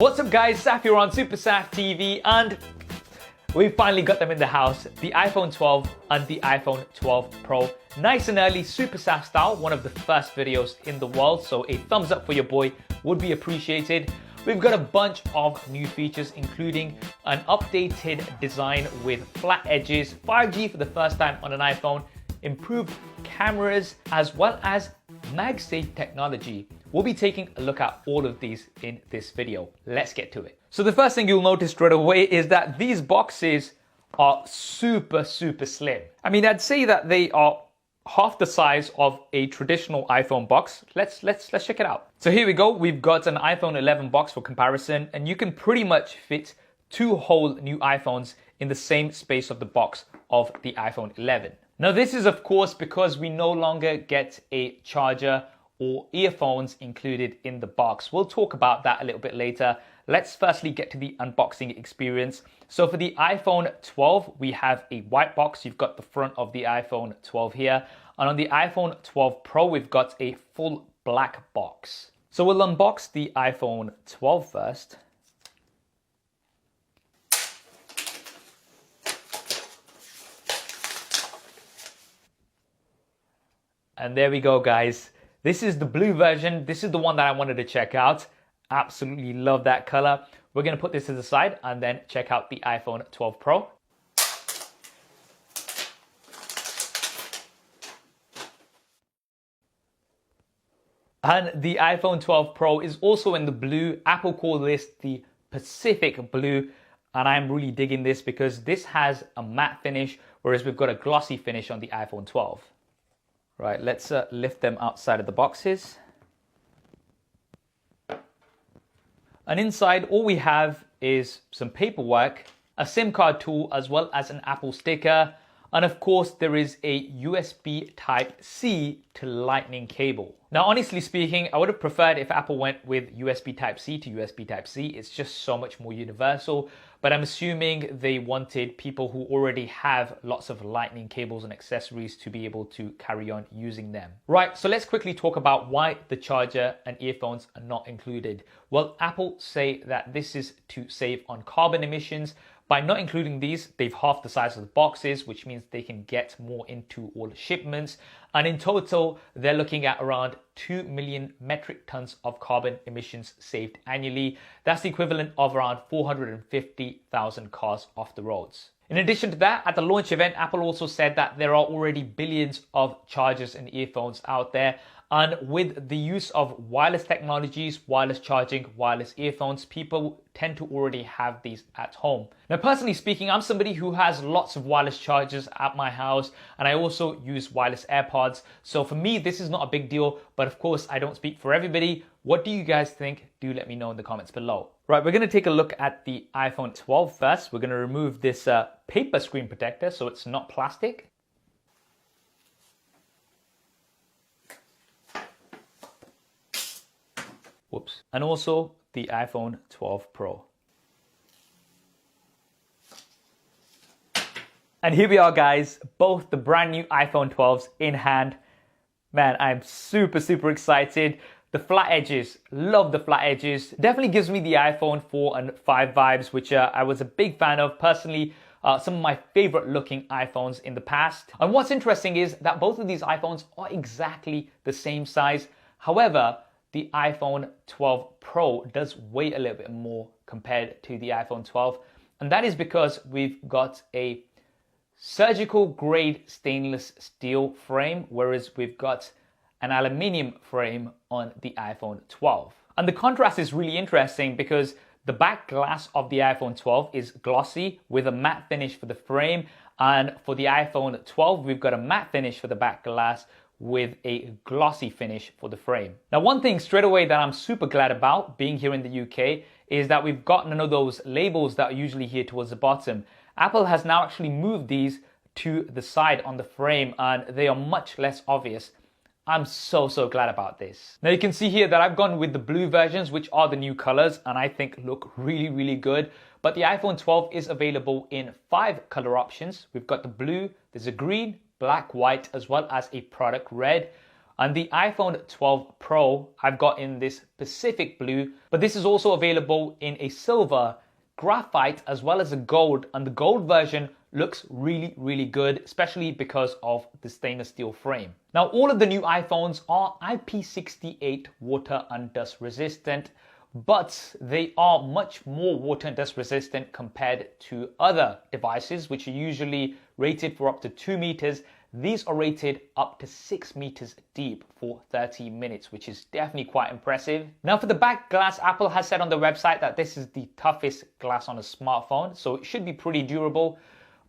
What's up guys, Saf here on Super Saf TV, and we finally got them in the house, the iPhone 12 and the iPhone 12 Pro. Nice and early, Super Saf style, one of the first videos in the world, so a thumbs up for your boy would be appreciated. We've got a bunch of new features, including an updated design with flat edges, 5G for the first time on an iPhone, improved cameras, as well as MagSafe technology. We'll be taking a look at all of these in this video. Let's get to it. So the first thing you'll notice straight away is that these boxes are super slim. I mean, I'd say that they are half the size of a traditional iPhone box. Let's check it out. So here we go. We've got an iPhone 11 box for comparison, and you can pretty much fit two whole new iPhones in the same space of the box of the iPhone 11. Now this is of course because we no longer get a charger or earphones included in the box. We'll talk about that a little bit later. Let's firstly get to the unboxing experience. So for the iPhone 12, we have a white box. You've got the front of the iPhone 12 here. And on the iPhone 12 Pro, we've got a full black box. So we'll unbox the iPhone 12 first. And there we go, guys. This is the blue version. This is the one that I wanted to check out. Absolutely love that color. We're gonna put this to the side and then check out the iPhone 12 Pro. And the iPhone 12 Pro is also in the blue. Apple call this the Pacific blue. And I'm really digging this because this has a matte finish, whereas we've got a glossy finish on the iPhone 12. Right, let's lift them outside of the boxes. And inside, all we have is some paperwork, a SIM card tool, as well as an Apple sticker. And of course, there is a USB Type-C to Lightning cable. Now, honestly speaking, I would have preferred if Apple went with USB Type-C to USB Type-C. It's just so much more universal. But I'm assuming they wanted people who already have lots of Lightning cables and accessories to be able to carry on using them. Right, so let's quickly talk about why the charger and earphones are not included. Well, Apple say that this is to save on carbon emissions. By not including these, they've halved the size of the boxes, which means they can get more into all shipments. And in total, they're looking at around 2 million metric tons of carbon emissions saved annually. That's the equivalent of around 450,000 cars off the roads. In addition to that, at the launch event, Apple also said that there are already billions of chargers and earphones out there. And with the use of wireless technologies, wireless charging, wireless earphones, people tend to already have these at home. Now, personally speaking, I'm somebody who has lots of wireless chargers at my house, and I also use wireless AirPods. So for me, this is not a big deal, but of course, I don't speak for everybody. What do you guys think? Do let me know in the comments below. Right, we're gonna take a look at the iPhone 12 first. We're gonna remove this paper screen protector so it's not plastic. Whoops. And also the iPhone 12 Pro. And here we are, guys, both the brand new iPhone 12s in hand. Man, I'm super excited. The flat edges, love the flat edges. Definitely gives me the iPhone 4 and 5 vibes, which I was a big fan of. Personally, some of my favorite looking iPhones in the past. And what's interesting is that both of these iPhones are exactly the same size. However, the iPhone 12 Pro does weigh a little bit more compared to the iPhone 12. And that is because we've got a surgical grade stainless steel frame, whereas we've got an aluminium frame on the iPhone 12. And the contrast is really interesting because the back glass of the iPhone 12 is glossy with a matte finish for the frame. And for the iPhone 12, we've got a matte finish for the back glass with a glossy finish for the frame. Now, one thing straight away that I'm super glad about being here in the UK is that we've got none of those labels that are usually here towards the bottom. Apple has now actually moved these to the side on the frame and they are much less obvious. I'm so glad about this. Now you can see here that I've gone with the blue versions, which are the new colors and I think look really good. But the iPhone 12 is available in 5 color options. We've got the blue, there's a green, black, white, as well as a product red. And the iPhone 12 Pro, I've got in this Pacific blue, but this is also available in a silver, graphite, as well as a gold. And the gold version looks really, really good, especially because of the stainless steel frame. Now, all of the new iPhones are IP68 water and dust resistant, but they are much more water and dust resistant compared to other devices, which are usually rated for up to 2 meters. These are rated up to 6 meters deep for 30 minutes, which is definitely quite impressive. Now, for the back glass, Apple has said on their website that this is the toughest glass on a smartphone, so it should be pretty durable.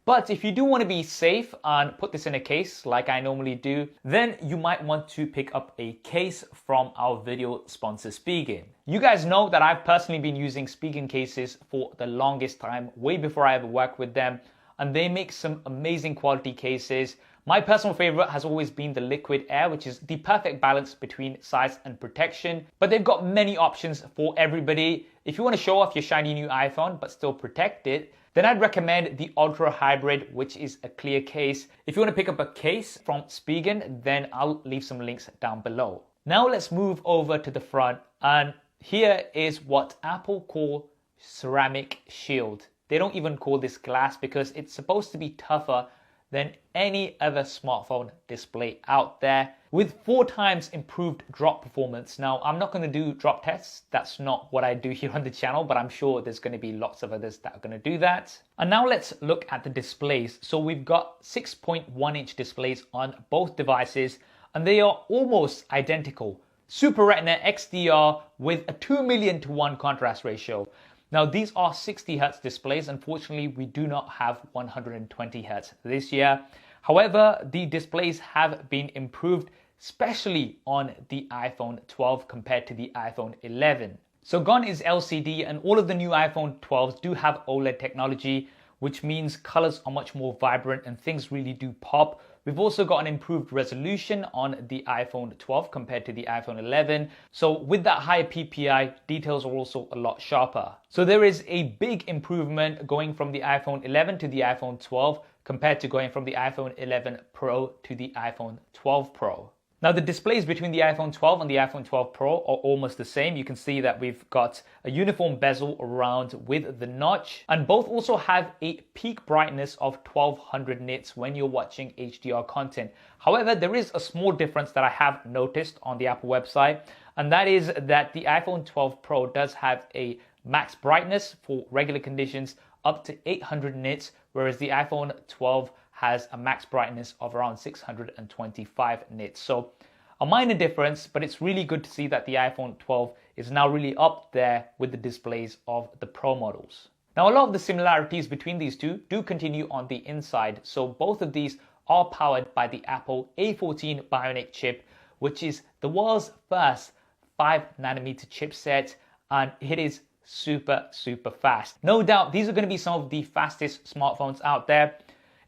But if you do want to be safe and put this in a case like I normally do, then you might want to pick up a case from our video sponsor Spigen. You guys know that I've personally been using Spigen cases for the longest time, way before I ever worked with them, and they make some amazing quality cases. My personal favorite has always been the Liquid Air, which is the perfect balance between size and protection, but they've got many options for everybody. If you want to show off your shiny new iPhone but still protect it, then I'd recommend the Ultra Hybrid, which is a clear case. If you want to pick up a case from Spigen, then I'll leave some links down below. Now let's move over to the front, and here is what Apple call ceramic shield. They don't even call this glass because it's supposed to be tougher than any other smartphone display out there, with 4 times improved drop performance. Now, I'm not going to do drop tests. That's not what I do here on the channel, but I'm sure there's going to be lots of others that are going to do that. And now let's look at the displays. So we've got 6.1-inch displays on both devices, and they are almost identical. Super Retina XDR with a 2,000,000:1 contrast ratio. Now, these are 60 Hz displays. Unfortunately, we do not have 120 Hz this year. However, the displays have been improved, especially on the iPhone 12 compared to the iPhone 11. So gone is LCD, and all of the new iPhone 12s do have OLED technology, which means colors are much more vibrant and things really do pop. We've also got an improved resolution on the iPhone 12 compared to the iPhone 11. So with that higher PPI, details are also a lot sharper. So there is a big improvement going from the iPhone 11 to the iPhone 12 compared to going from the iPhone 11 Pro to the iPhone 12 Pro. Now, the displays between the iPhone 12 and the iPhone 12 Pro are almost the same. You can see that we've got a uniform bezel around with the notch, and both also have a peak brightness of 1200 nits when you're watching HDR content. However, there is a small difference that I have noticed on the Apple website, and that is that the iPhone 12 Pro does have a max brightness for regular conditions up to 800 nits, whereas the iPhone 12 has a max brightness of around 625 nits. So a minor difference, but it's really good to see that the iPhone 12 is now really up there with the displays of the Pro models. Now, a lot of the similarities between these two do continue on the inside. So both of these are powered by the Apple A14 Bionic chip, which is the world's first 5nm chipset, and it is super fast. No doubt these are going to be some of the fastest smartphones out there.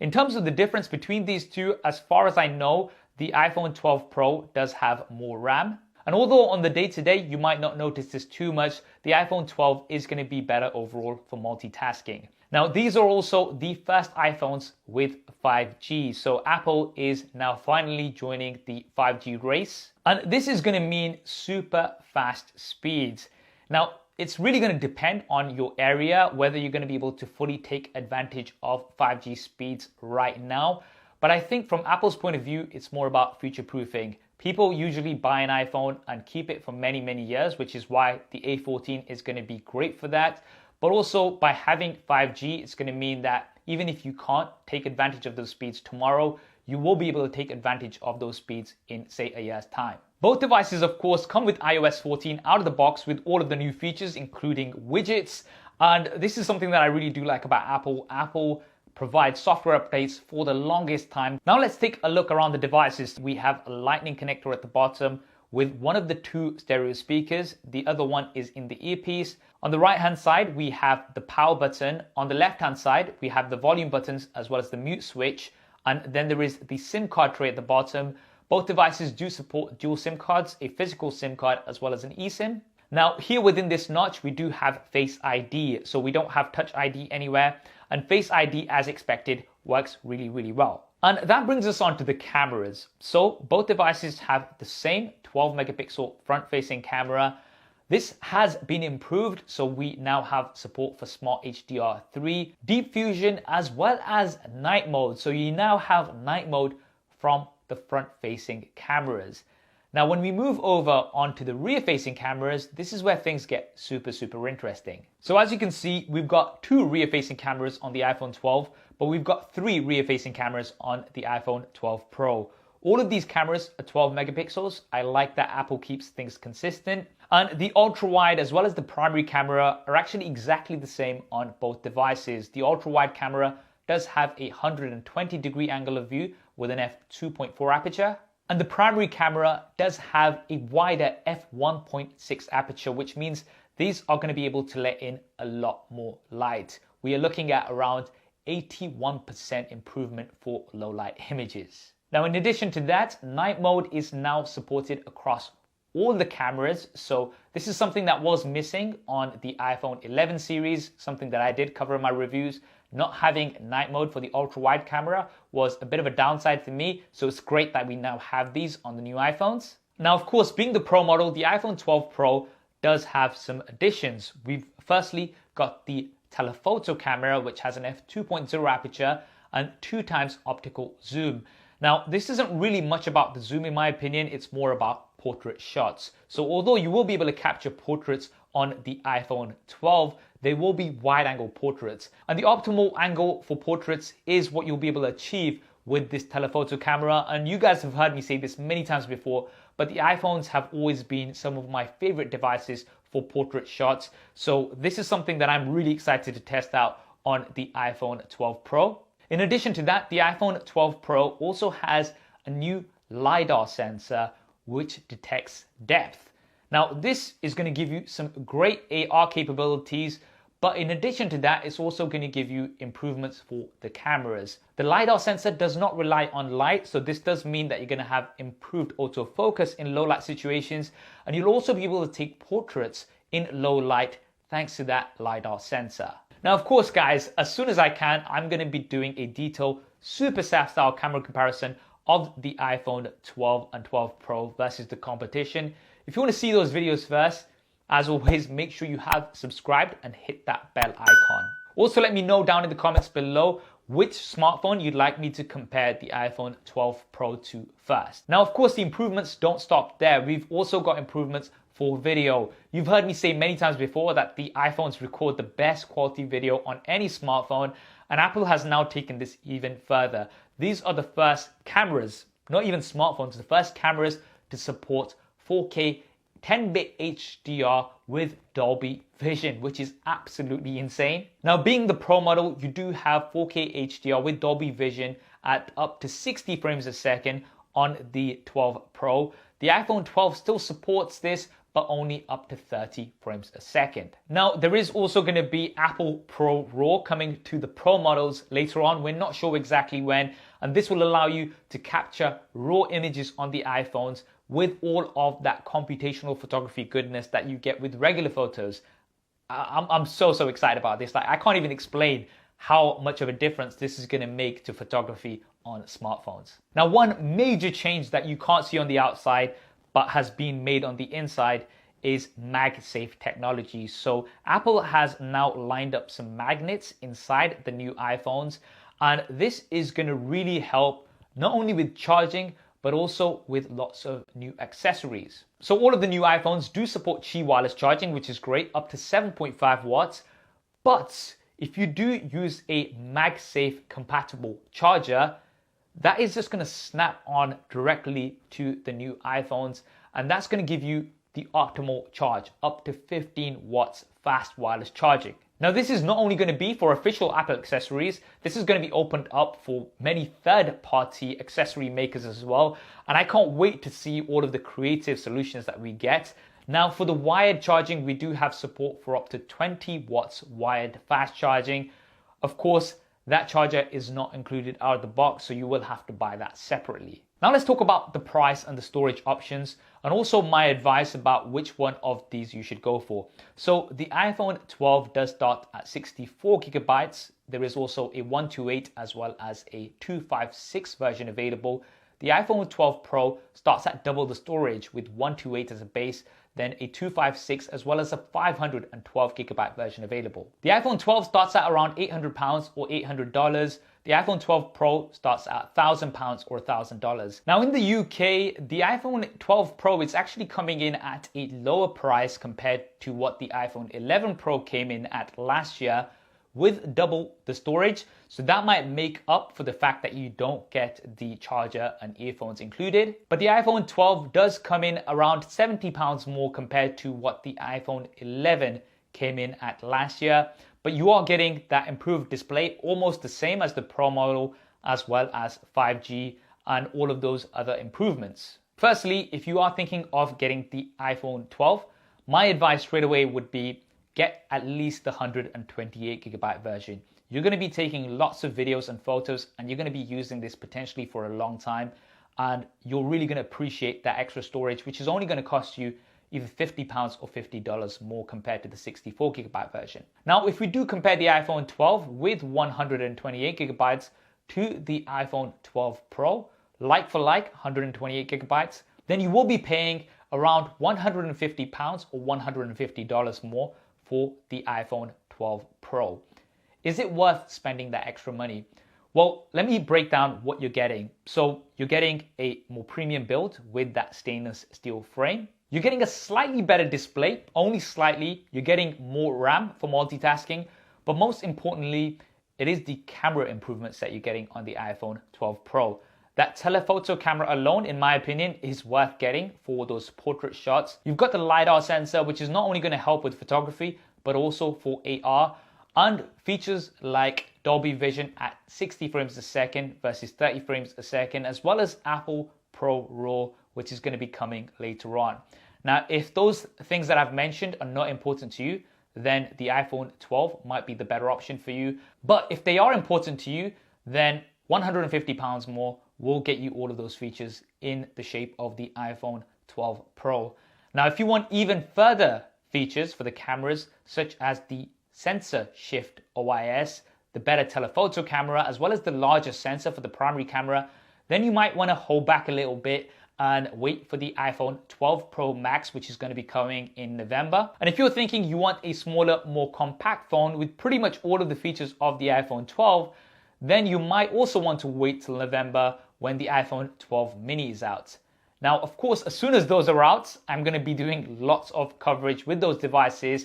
In terms of the difference between these two, as far as I know, the iPhone 12 Pro does have more RAM. And although on the day-to-day you might not notice this too much, the iPhone 12 is going to be better overall for multitasking. Now, these are also the first iPhones with 5G. So Apple is now finally joining the 5G race. And this is going to mean super fast speeds. Now, it's really going to depend on your area, whether you're going to be able to fully take advantage of 5G speeds right now. But I think from Apple's point of view, it's more about future-proofing. People usually buy an iPhone and keep it for many years, which is why the A14 is going to be great for that. But also by having 5G, it's going to mean that even if you can't take advantage of those speeds tomorrow, you will be able to take advantage of those speeds in, say, a year's time. Both devices, of course, come with iOS 14 out of the box with all of the new features, including widgets. And this is something that I really do like about Apple. Apple provides software updates for the longest time. Now let's take a look around the devices. We have a lightning connector at the bottom with one of the 2 stereo speakers. The other one is in the earpiece. On the right-hand side, we have the power button. On the left-hand side, we have the volume buttons as well as the mute switch. And then there is the SIM card tray at the bottom. Both devices do support dual SIM cards, a physical SIM card as well as an eSIM. Now here within this notch, we do have Face ID, so we don't have Touch ID anywhere, and Face ID, as expected, works really well. And that brings us on to the cameras. So both devices have the same 12 megapixel front-facing camera. This has been improved, so we now have support for Smart HDR3, Deep Fusion, as well as night mode. So you now have night mode from the front-facing cameras. Now, when we move over onto the rear-facing cameras, this is where things get super interesting. So as you can see, we've got 2 rear-facing cameras on the iPhone 12, but we've got 3 rear-facing cameras on the iPhone 12 Pro. All of these cameras are 12 megapixels. I like that Apple keeps things consistent. And the ultra-wide as well as the primary camera are actually exactly the same on both devices. The ultra-wide camera does have a 120-degree angle of view with an f2.4 aperture. And the primary camera does have a wider f1.6 aperture, which means these are going to be able to let in a lot more light. We are looking at around 81% improvement for low light images. Now, in addition to that, night mode is now supported across all the cameras. So this is something that was missing on the iPhone 11 series, something that I did cover in my reviews. Not having night mode for the ultra wide camera was a bit of a downside for me. So it's great that we now have these on the new iPhones. Now, of course, being the Pro model, the iPhone 12 Pro does have some additions. We've firstly got the telephoto camera, which has an f2.0 aperture and 2 times optical zoom. Now, this isn't really much about the zoom in my opinion, it's more about portrait shots. So although you will be able to capture portraits on the iPhone 12, they will be wide angle portraits. And the optimal angle for portraits is what you'll be able to achieve with this telephoto camera. And you guys have heard me say this many times before, but the iPhones have always been some of my favorite devices for portrait shots. So this is something that I'm really excited to test out on the iPhone 12 Pro. In addition to that, the iPhone 12 Pro also has a new LiDAR sensor which detects depth. Now, this is going to give you some great AR capabilities, but in addition to that, it's also going to give you improvements for the cameras. The LiDAR sensor does not rely on light, so this does mean that you're going to have improved autofocus in low light situations, and you'll also be able to take portraits in low light thanks to that LiDAR sensor. Now, of course, guys, as soon as I can, I'm going to be doing a detailed super SAF style camera comparison of the iPhone 12 and 12 Pro versus the competition. If you want to see those videos first, as always, make sure you have subscribed and hit that bell icon. Also, let me know down in the comments below which smartphone you'd like me to compare the iPhone 12 Pro to first. Now, of course, the improvements don't stop there. We've also got improvements for video. You've heard me say many times before that the iPhones record the best quality video on any smartphone, and Apple has now taken this even further. These are the first cameras, not even smartphones, the first cameras to support 4K 10-bit HDR with Dolby Vision, which is absolutely insane. Now, being the Pro model, you do have 4K HDR with Dolby Vision at up to 60 frames a second on the 12 Pro. The iPhone 12 still supports this, but only up to 30 frames a second. Now, there is also going to be Apple Pro RAW coming to the Pro models later on. We're not sure exactly when, and this will allow you to capture raw images on the iPhones with all of that computational photography goodness that you get with regular photos. I'm so excited about this. Like, I can't even explain how much of a difference this is going to make to photography on smartphones. Now, one major change that you can't see on the outside but has been made on the inside is MagSafe technology. So Apple has now lined up some magnets inside the new iPhones, and this is going to really help not only with charging but also with lots of new accessories. So all of the new iPhones do support Qi wireless charging, which is great, up to 7.5 watts. But if you do use a MagSafe compatible charger, that is just going to snap on directly to the new iPhones, and that's going to give you the optimal charge, up to 15 watts fast wireless charging. Now, this is not only going to be for official Apple accessories, this is going to be opened up for many third-party accessory makers as well, and I can't wait to see all of the creative solutions that we get. Now, for the wired charging, we do have support for up to 20 watts wired fast charging. Of course, that charger is not included out of the box, so you will have to buy that separately. Now let's talk about the price and the storage options, and also my advice about which one of these you should go for. So the iPhone 12 does start at 64 gigabytes. There is also a 128 as well as a 256 version available. The iPhone 12 Pro starts at double the storage with 128 as a base, then a 256 as well as a 512 gigabyte version available. The iPhone 12 starts at around £800 or $800. The iPhone 12 Pro starts at £1,000 or $1,000. Now in the UK, the iPhone 12 Pro is actually coming in at a lower price compared to what the iPhone 11 Pro came in at last year, with double the storage. So that might make up for the fact that you don't get the charger and earphones included. But the iPhone 12 does come in around £70 more compared to what the iPhone 11 came in at last year. But you are getting that improved display, almost the same as the Pro model, as well as 5G and all of those other improvements. Firstly, if you are thinking of getting the iPhone 12, my advice straight away would be get at least the 128 gigabyte version. You're going to be taking lots of videos and photos, and you're going to be using this potentially for a long time, and you're really going to appreciate that extra storage, which is only going to cost you either £50 or $50 more compared to the 64 gigabyte version. Now, if we do compare the iPhone 12 with 128 gigabytes to the iPhone 12 Pro, like for like 128 gigabytes, then you will be paying around £150 or $150 more for the iPhone 12 Pro. Is it worth spending that extra money? Well, let me break down what you're getting. So you're getting a more premium build with that stainless steel frame. You're getting a slightly better display, only slightly. You're getting more RAM for multitasking, but most importantly, it is the camera improvements that you're getting on the iPhone 12 Pro. That telephoto camera alone, in my opinion, is worth getting for those portrait shots. You've got the LiDAR sensor, which is not only going to help with photography, but also for AR, and features like Dolby Vision at 60 frames a second versus 30 frames a second, as well as Apple Pro RAW, which is going to be coming later on. Now, if those things that I've mentioned are not important to you, then the iPhone 12 might be the better option for you. But if they are important to you, then £150 more will get you all of those features in the shape of the iPhone 12 Pro. Now, if you want even further features for the cameras, such as the sensor shift OIS, the better telephoto camera, as well as the larger sensor for the primary camera, then you might want to hold back a little bit and wait for the iPhone 12 Pro Max, which is going to be coming in November. And if you're thinking you want a smaller, more compact phone with pretty much all of the features of the iPhone 12, then you might also want to wait till November when the iPhone 12 mini is out. Now, of course, as soon as those are out, I'm going to be doing lots of coverage with those devices.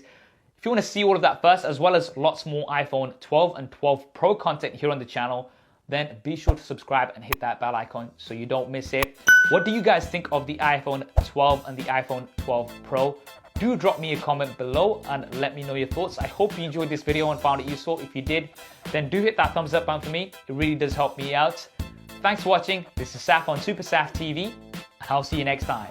If you want to see all of that first, as well as lots more iPhone 12 and 12 Pro content here on the channel, then be sure to subscribe and hit that bell icon so you don't miss it. What do you guys think of the iPhone 12 and the iPhone 12 Pro? Do drop me a comment below and let me know your thoughts. I hope you enjoyed this video and found it useful. If you did, then do hit that thumbs up button for me. It really does help me out. Thanks for watching. This is Saf on Super Saf TV, and I'll see you next time.